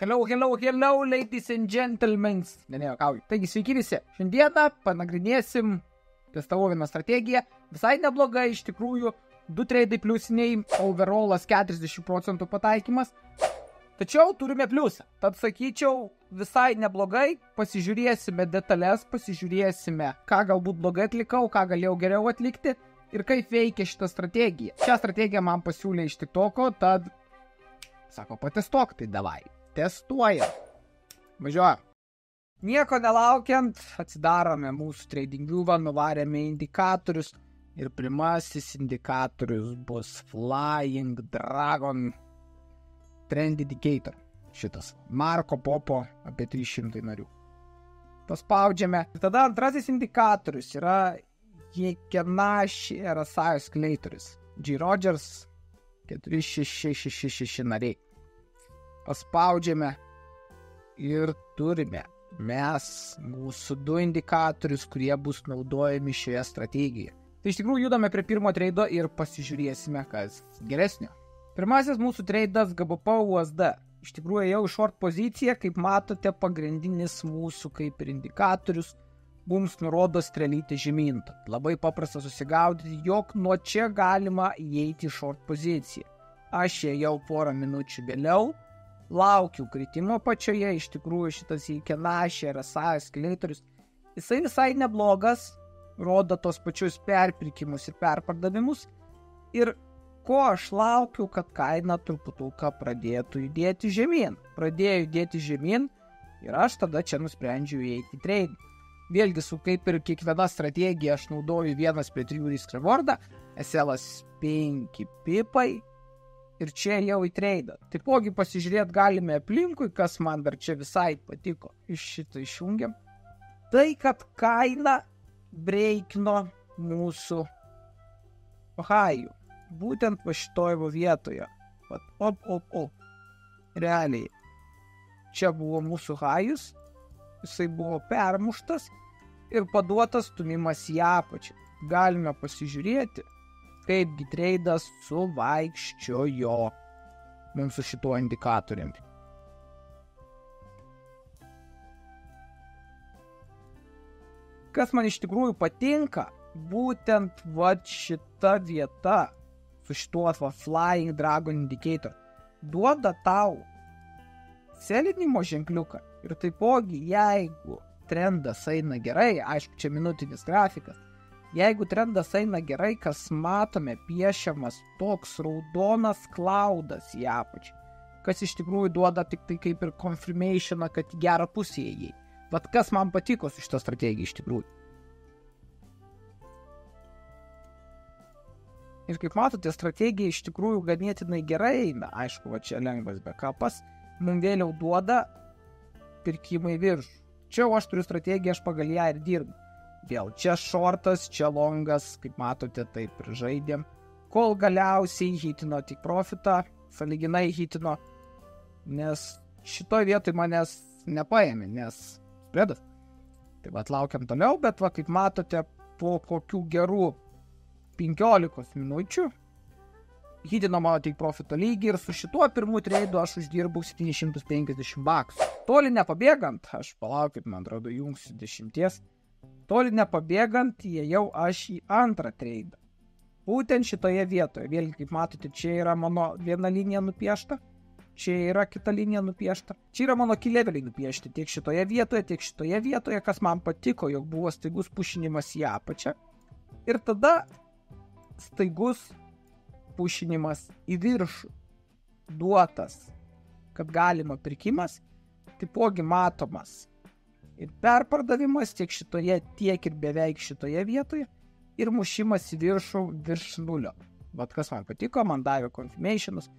Hello, ladies and gentlemen. Nejuokauju. Taigi, sveiki visi. Šiandieną panagrinėsim, testavau vieną strategiją. Visai neblogai, iš tikrųjų, 2 treidai pliusiniai, overallas 40% pataikymas. Tačiau turime pliusą. Tad sakyčiau, visai neblogai. Pasižiūrėsime detalės, pasižiūrėsime, ką galbūt blogai atlikau, ką galėjau geriau atlikti ir kaip veikia šitą strategiją. Šią strategiją man pasiūlė iš TikToko, tad, sako, patestuok, tai davai. Testuojam. Važiuojam. Nieko nelaukiant, atsidarome mūsų trading view'ą, nuvarėme indikatorius ir pirmasis indikatorius bus Flying Dragon Trend Indicator. Šitas. Marko Popo apie 300 narių. Paspaudžiame. Ir tada antrasis indikatorius yra Jekenashi RSI Oscillatorius. G. Rogers 4666 nariai. Paspaudžiame ir turime mes mūsų 2 indikatorius, kurie bus naudojami šioje strategijoje. Tai iš tikrųjų judame prie pirmo treido ir pasižiūrėsime, kas geresnio. Pirmasis mūsų treidas GBP USD. Iš tikrųjų jau short poziciją, kaip matote, pagrindinis mūsų kaip ir indikatorius mums nurodo strelytę žemyn. Labai paprasta susigaudyti, jog nuo čia galima įeiti į short poziciją. Aš ėjau porą minučių vėliau. Laukiu kritimo pačioje, iš tikrųjų šitas Jekenashi RSI Oscillatorius, jisai visai neblogas, rodo tos pačius perpirkimus ir perpardavimus ir ko aš laukiu, kad kaina truputuką pradėtų judėti žemyn. Pradėjo judėti žemyn ir aš tada čia nusprendžiu įeiti į trade. Vėlgi su kaip ir kiekviena strategija aš naudoju 1:3 risk rewardą, SL'as 5 pipai. Ir čia jau į treidą. Taipogi pasižiūrėt galime aplinkui, kas man dar čia visai patiko. Iš šito išjungiam. Tai, kad kaina breikino mūsų hajų. Būtent va šitoje vietoje. Realiai. Čia buvo mūsų hajus. Jisai buvo permuštas ir paduotas stumimas į apačią. Galime pasižiūrėti, kaipgi treidas suvaikščiojo mums su šituo indikatoriumi. Kas man iš tikrųjų patinka, būtent va šita vieta su šituo Flying Dragon Indicator duoda tau selinimo ženkliuką ir taipogi jeigu trendas eina gerai, aišku čia minutinis grafikas, jeigu trendas eina gerai, kas matome piešiamas toks raudonas klaudas į apačią, kas iš tikrųjų duoda tik tai kaip ir confirmationą, kad į gerą pusę įėjai. Bet kas man patiko su šitą strategiją iš tikrųjų. Ir kaip matote, strategija iš tikrųjų ganėtinai gerai eina. Aišku, va čia lengvas backupas. Mums vėliau duoda pirkimai viršų. Čia aš turiu strategiją, aš pagal ją ir dirbu. Vėl čia shortas, čia longas, kaip matote, taip ir žaidėm. Kol galiausiai hitino tik profitą, sąlyginai hitino, nes šitoj vietoj manęs nepaėmė, nes spredas. Tai va, laukiam toliau, bet va, kaip matote, po kokių gerų 15 minučių hitino mano tik profito lygį ir su šituo pirmu treidu aš uždirbau 750 baksų. Toli nepabėgant, aš palaukit, man atrodo, jungsiu 10. Toli nepabėgant, įėjau aš į antrą treidą. Būtent šitoje vietoje. Vėlgi, kaip matote, čia yra mano viena linija nupiešta, čia yra kita linija nupiešta. Čia yra mano kileveliai nupiešti tiek šitoje vietoje, kas man patiko, jog buvo staigus pušinimas į apačią. Ir tada staigus pušinimas į viršų duotas, kad galima pirkimas, taipogi matomas. Ir perpardavimas tiek šitoje, tiek ir beveik šitoje vietoje ir mušimas į viršų virš nulio. Vat kas man patiko, man davė confirmationus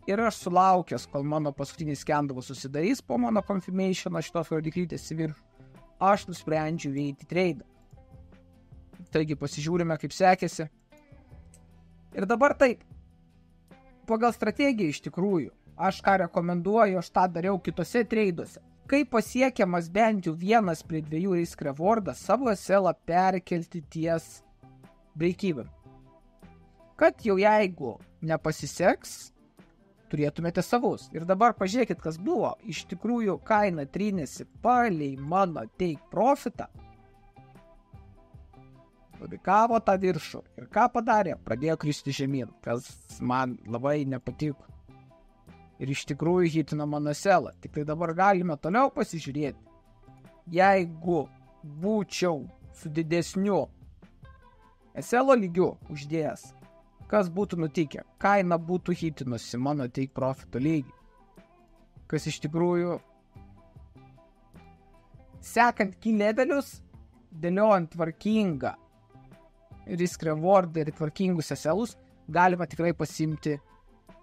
ir aš sulaukęs, kol mano paskutinis skendavas susidarys po mano confirmationo šitos rodiklytės į viršų, aš nusprendžiu įeiti treidą. Taigi pasižiūrime, kaip sekėsi. Ir dabar taip, pagal strategiją iš tikrųjų, aš ką rekomenduoju, aš tą dariau kitose treiduose. Kai pasiekiamas bent jau 1:2 risk rewardą, savo SL'ą perkelti ties break-even. Kad jau jeigu nepasiseks, turėtumėte savus. Ir dabar pažiūrėkit, kas buvo. Iš tikrųjų, kaina trynėsi palei mano take profitą. Nuvikavo tą viršų. Ir ką padarė? Pradėjo kristi žemyn, kas man labai nepatiko. Ir iš tikrųjų hitino mano selą. Tik tai dabar galime toliau pasižiūrėti. Jeigu būčiau su didesniu SL lygiu uždėjęs, kas būtų nutikę? Kaina būtų hitinusi mano take profito lygį. Kas iš tikrųjų, sekant key levelius, dėliojant tvarkingą risk reward ir tvarkingus SL'us, galima tikrai pasimti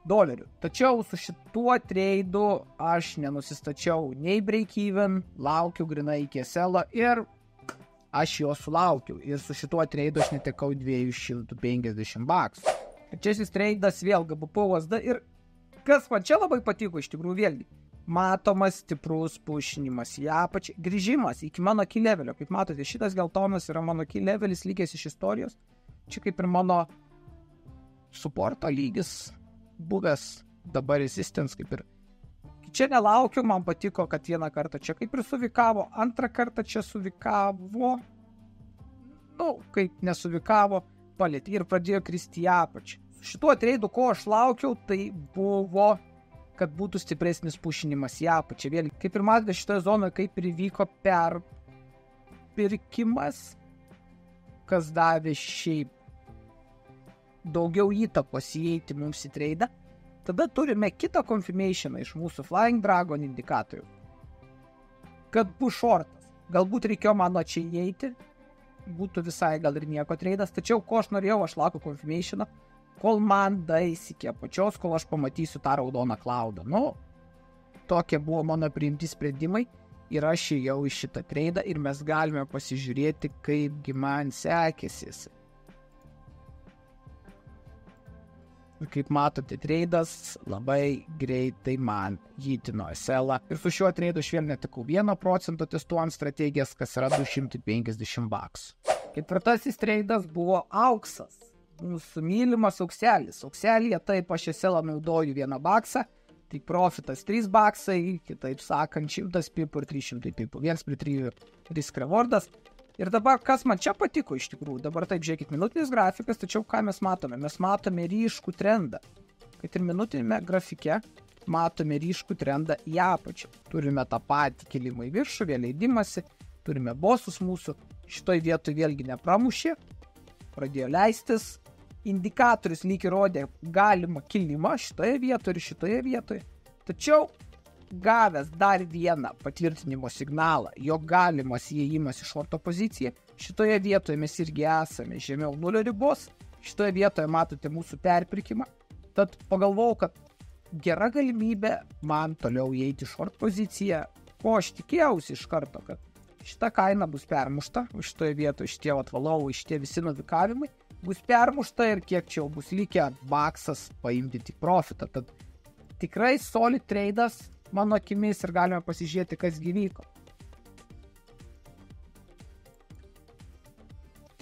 dolerių. Tačiau su šituo treidu aš nenusistačiau nei break-even, laukiu grinai iki SL'o ir aš jo sulaukiu. Ir su šituo treidu aš netekau $250. Čia šis treidas vėl GBP USD ir kas man čia labai patiko iš tikrųjų vėlgi. Matomas stiprus pušinimas į apačią, grįžimas iki mano key levelio. Kaip matote, šitas geltonas yra mano key levelis lygės iš istorijos. Čia kaip ir mano supporto lygis buvęs, dabar resistance kaip ir. Čia nelaukiu, man patiko, kad vieną kartą čia kaip ir suvikavo, antrą kartą čia suvikavo, kaip nesuvikavo, palėtė ir pradėjo kristi į apačią. Su šituo treidu, ko aš laukiau, tai buvo, kad būtų stipresnis pušinimas į apačią. Vėl, kaip ir matėte, šitoje zonoje kaip ir vyko perpirkimas, kas davė šiaip daugiau įtakos įeiti mums į treidą. Tada turime kitą confirmationą iš mūsų Flying Dragon indikatorių, kad bus shortas. Galbūt reikėjo mano čia įeiti, būtų visai gal ir nieko treidas, tačiau ko aš norėjau, aš laukiu confirmationą, kol man daeis iki apačios, kol aš pamatysiu tą raudoną klaudą. Tokie buvo mano priimti sprendimai ir aš ėjau į šitą treidą ir mes galime pasižiūrėti, kaipgi man sekėsi. Ir kaip matote, treidas labai greitai man hitino SL-ą. Ir su šiuo treidu aš vėl netikau 1% testuojant strategijas, kas yra $250. Ketvirtasis treidas buvo auksas. Mūsų mylimas aukselis. Aukselėje taip aš SL-ą naudoju $1, tai profitas $3, kitaip sakant 100 pipų ir 300 pipų. 1/3 risk rewardas. Ir dabar, kas man čia patiko iš tikrųjų, dabar taip žiūrėkit, minutinis grafikas, tačiau ką mes matome? Mes matome ryškų trendą. Kad ir minutinėme grafike matome ryškų trendą į apačią. Turime tą patį kilimą į viršų, vėl leidimąsi, turime bosus mūsų, šitoj vietoj vėlgi nepramušė, pradėjo leistis, indikatorius lyg įrodė galimą kilimą šitoje vietoje ir šitoje vietoje, tačiau gavęs dar vieną patvirtinimo signalą, jog galimas įėjimas į šorto poziciją, šitoje vietoje mes irgi esame žemiau nulio ribos, šitoje vietoje matote mūsų perpirkimą, tad pagalvojau, kad gera galimybė man toliau įeiti į šort poziciją, ko aš tikėjausi iš karto, kad šita kaina bus permušta, šitoje vietoje šitie atvalovai, šitie visi nuvikavimai bus permušta ir kiek čia jau bus likę baksas paimti tik profitą, tad tikrai solid treidas mano akimis ir galime pasižiūrėti, kas gyvyko.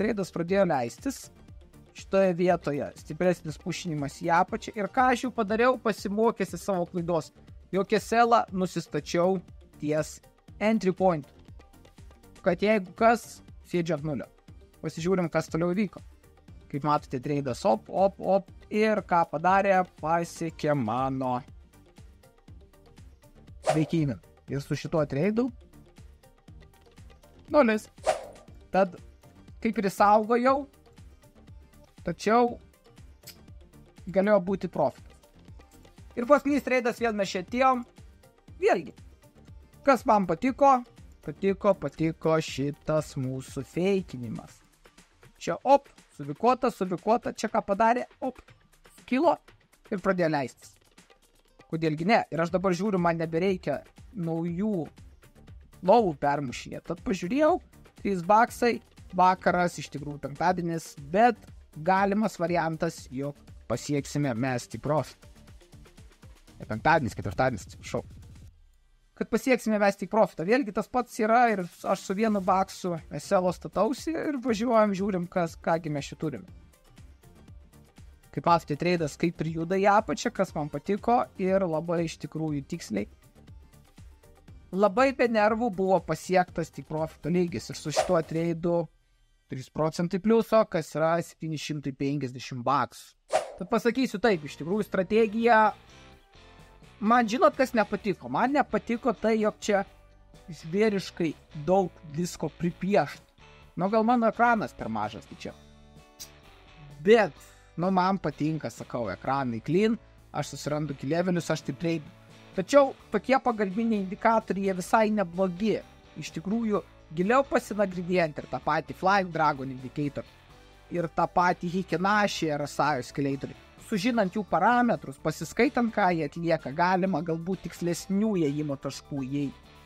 Treidas pradėjo leistis, šitoje vietoje stipresnis pušinimas į apačią ir ką aš jau padariau, pasimokėsi savo klaidos, jog SL-ą nusistačiau ties entry point, kad jeigu kas, sėdžiu ant nulio. Pasižiūrim, kas toliau vyko. Kaip matote, treidas op ir ką padarė, pasiekė mano break-even. Ir su šituo treidu 0. Tad kaip ir saugojau, tačiau galėjo būti profitas. Ir paskutinis treidas vėl mes čia atėjom. Vėlgi, kas man patiko? Patiko šitas mūsų feikinimas. Čia suvikuota, čia ką padarė, skilo ir pradėjo leistis. Kodėlgi ne? Ir aš dabar žiūriu, man nebereikia naujų lovų permušinė. Tad pažiūrėjau, $3, vakaras, iš tikrųjų penktadienis, bet galimas variantas, jog pasieksime mes tik profitą. Penktadienis, ketvirtadienis, atsiprašau. Kad pasieksime mes tik profitą. Vėlgi tas pats yra ir aš su $1 SL statausi ir važiuojam, žiūrim, kągi mes čia turime. kaip after tradas, kaip ir juda į apačią, kas man patiko ir labai iš tikrųjų tiksliai. Labai be nervų buvo pasiektas tik profito lygis ir su šituo tradu 3% pliuso, kas yra 750 baksų. Tad pasakysiu taip, iš tikrųjų strategija, man žinot, kas nepatiko. Man nepatiko tai, jog čia žvėriškai daug visko pripiešta. Nu, gal mano ekranas per mažas, tai čia. Bet, nu, man patinka, sakau, ekranai clean, aš susirandu kilevelius, aš taip trade. Tačiau tokie pagalbiniai indikatoriai, jie visai neblogi. Iš tikrųjų, giliau pasinagrinėjant ir tą patį Flying Dragon indicator, ir tą patį Hikinashi RSI oscillator, sužinant jų parametrus, pasiskaitant, ką jie atlieka, galima galbūt tikslesnių įėjimo taškų įeiti.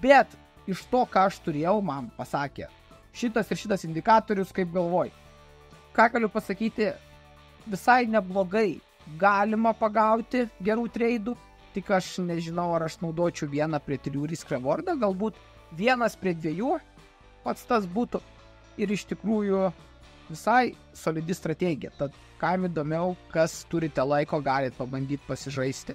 Bet iš to, ką aš turėjau, man pasakė šitas ir šitas indikatorius, kaip galvoj. Ką galiu pasakyti, visai neblogai galima pagauti gerų treidų, tik aš nežinau, ar aš naudočiau 1:3 risk rewardą, galbūt 1:2 pats tas būtų ir iš tikrųjų visai solidi strategija. Tad kam įdomiau, kas turite laiko, galite pabandyti pasižaisti,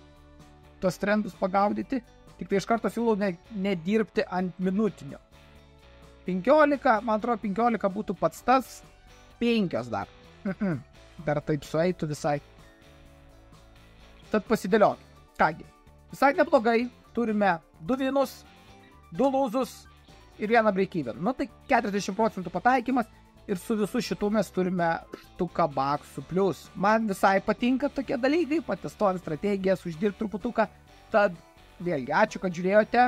tos trendus pagaudyti, tik tai iš karto siūlau nedirbti ant minutinio. 15, man atrodo, 15 būtų pats tas, 5 dar. Dar taip sueitų visai. Tad pasidėliokit. Kągi, visai neblogai, turime 2 winus, 2 lūzus ir 1 break-even. Nu tai 40% pataikymas ir su visu šitų mes turime štuką baksų plius. Man visai patinka tokie dalykai, patestuojant strategijas, uždirbti truputuką. Tad vėlgi, ačiū, kad žiūrėjote.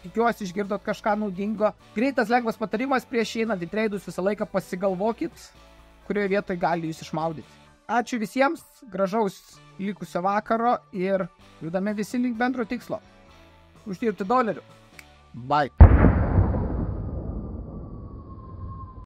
Tikiuosi išgirdot kažką naudingo. Greitas, lengvas patarimas prieš einant į treidus, visą laiką pasigalvokit, kurioje vietoje gali jūs išmaudyti. Ačiū visiems, gražaus likusio vakaro ir judame visi link bendro tikslo. Uždirbti $. Bye.